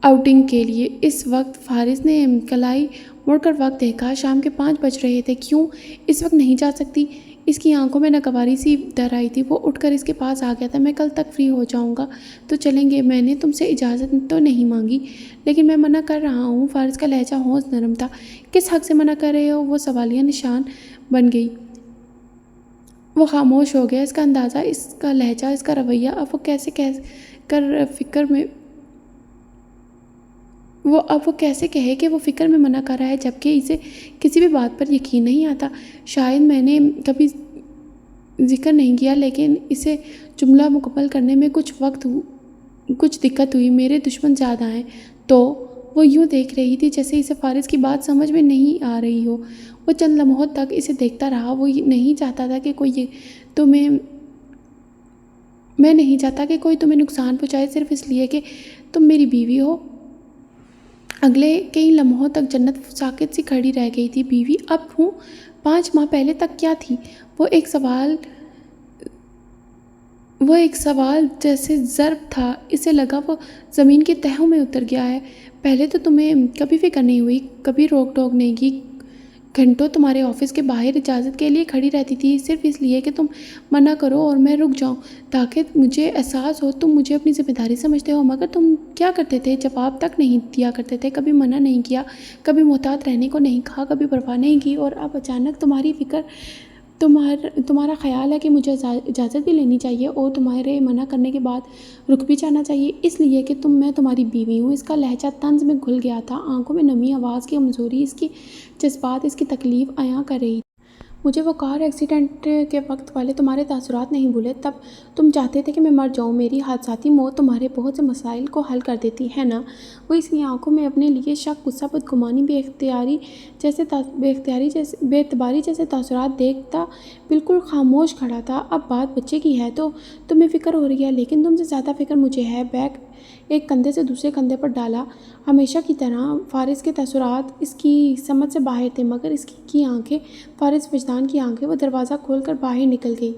آؤٹنگ کے لیے۔ اس وقت فارس نے کلائی مڑ کر وقت دیکھا۔ شام کے 5 بج رہے تھے۔ کیوں اس وقت نہیں جا سکتی؟ اس کی آنکھوں میں ناگواری سی در آئی تھی۔ وہ اٹھ کر اس کے پاس آ گیا تھا۔ میں کل تک فری ہو جاؤں گا تو چلیں گے۔ میں نے تم سے اجازت تو نہیں مانگی، لیکن میں منع کر رہا ہوں۔ فارس کا لہجہ ہونس نرم تھا۔ کس حق سے منع کر رہے ہو؟ وہ سوالیہ نشان بن گئی۔ وہ خاموش ہو گیا۔ اس کا اندازہ، اس کا لہجہ، اس کا رویہ، اب وہ کیسے کہے کہ وہ فکر میں منع کر رہا ہے جبکہ اسے کسی بھی بات پر یقین نہیں آتا۔ شاید میں نے کبھی ذکر نہیں کیا، لیکن اسے جملہ مکمل کرنے میں کچھ دقت ہوئی۔ میرے دشمن زیادہ ہیں تو؟ وہ یوں دیکھ رہی تھی جیسے اسے فارس کی بات سمجھ میں نہیں آ رہی ہو۔ وہ چند لمحوں تک اسے دیکھتا رہا۔ میں نہیں چاہتا کہ کوئی تمہیں نقصان پہنچائے صرف اس لیے کہ تم میری بیوی ہو۔ اگلے کئی لمحوں تک جنت ساکت سی کھڑی رہ گئی تھی۔ بیوی اب ہوں؟ 5 ماہ پہلے تک کیا تھی؟ وہ ایک سوال جیسے ضرب تھا۔ اسے لگا وہ زمین کی تہوں میں اتر گیا ہے۔ پہلے تو تمہیں کبھی فکر نہیں ہوئی، کبھی روک ٹوک نہیں کی، گھنٹوں تمہارے آفس کے باہر اجازت کے لیے کھڑی رہتی تھی صرف اس لیے کہ تم منع کرو اور میں رک جاؤں تاکہ مجھے احساس ہو تم مجھے اپنی ذمہ داری سمجھتے ہو۔ مگر تم کیا کرتے تھے؟ جواب تک نہیں دیا کرتے تھے، کبھی منع نہیں کیا، کبھی محتاط رہنے کو نہیں کہا، کبھی پرواہ نہیں کی، اور اب اچانک تمہارا خیال ہے کہ مجھے اجازت بھی لینی چاہیے اور تمہارے منع کرنے کے بعد رک بھی جانا چاہیے اس لیے کہ میں تمہاری بیوی ہوں۔ اس کا لہجہ طنز میں گھل گیا تھا، آنکھوں میں نمی، آواز کی کمزوری، اس کی جذبات اس کی تکلیف عیاں کر رہی تھی۔ مجھے وہ کار ایکسیڈنٹ کے وقت والے تمہارے تاثرات نہیں بھولے۔ تب تم چاہتے تھے کہ میں مر جاؤں۔ میری حادثاتی موت تمہارے بہت سے مسائل کو حل کر دیتی ہے نا؟ وہ اس کی آنکھوں میں اپنے لیے شک، غصہ، بدگمانی، بے اعتباری جیسے تاثرات دیکھتا بالکل خاموش کھڑا تھا۔ اب بات بچے کی ہے تو تمہیں فکر ہو رہی ہے، لیکن تم سے زیادہ فکر مجھے ہے۔ بیگ ایک کندھے سے دوسرے کندھے پر ڈالا۔ ہمیشہ کی طرح فارس کے تاثرات اس کی سمجھ سے باہر تھے، مگر اس کی آنکھیں، فارس وجدان کی آنکھیں، وہ دروازہ کھول کر باہر نکل گئی۔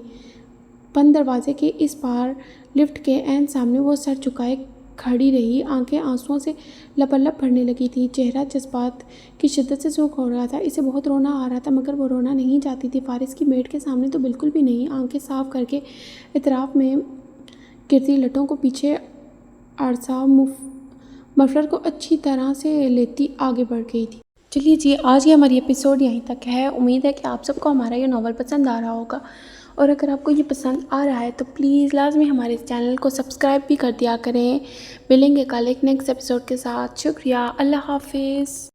بند دروازے کے اس پار لفٹ کے عین سامنے وہ سر جھکائے کھڑی رہی، آنکھیں آنسوؤں سے لبالب بھرنے لگی تھیں، چہرہ جذبات کی شدت سے سرخ ہو رہا تھا۔ اسے بہت رونا آ رہا تھا مگر وہ رونا نہیں چاہتی تھی۔ فارس کی میڈ کے سامنے تو بالکل بھی نہیں۔ آنکھیں صاف کر کے اطراف میں گرتی لٹوں کو پیچھے آڑسا، مفلر کو اچھی طرح سے لیتی آگے بڑھ گئی تھی۔ چلیے جی، آج کی ہماری ایپیسوڈ یہیں تک ہے۔ امید ہے کہ آپ سب کو ہمارا یہ ناول پسند آ رہا ہوگا، اور اگر آپ کو یہ پسند آ رہا ہے تو پلیز لازمی ہمارے اس چینل کو سبسکرائب بھی کر دیا کریں۔ ملیں گے کل ایک نیکسٹ ایپیسوڈ کے ساتھ۔ شکریہ، اللہ حافظ۔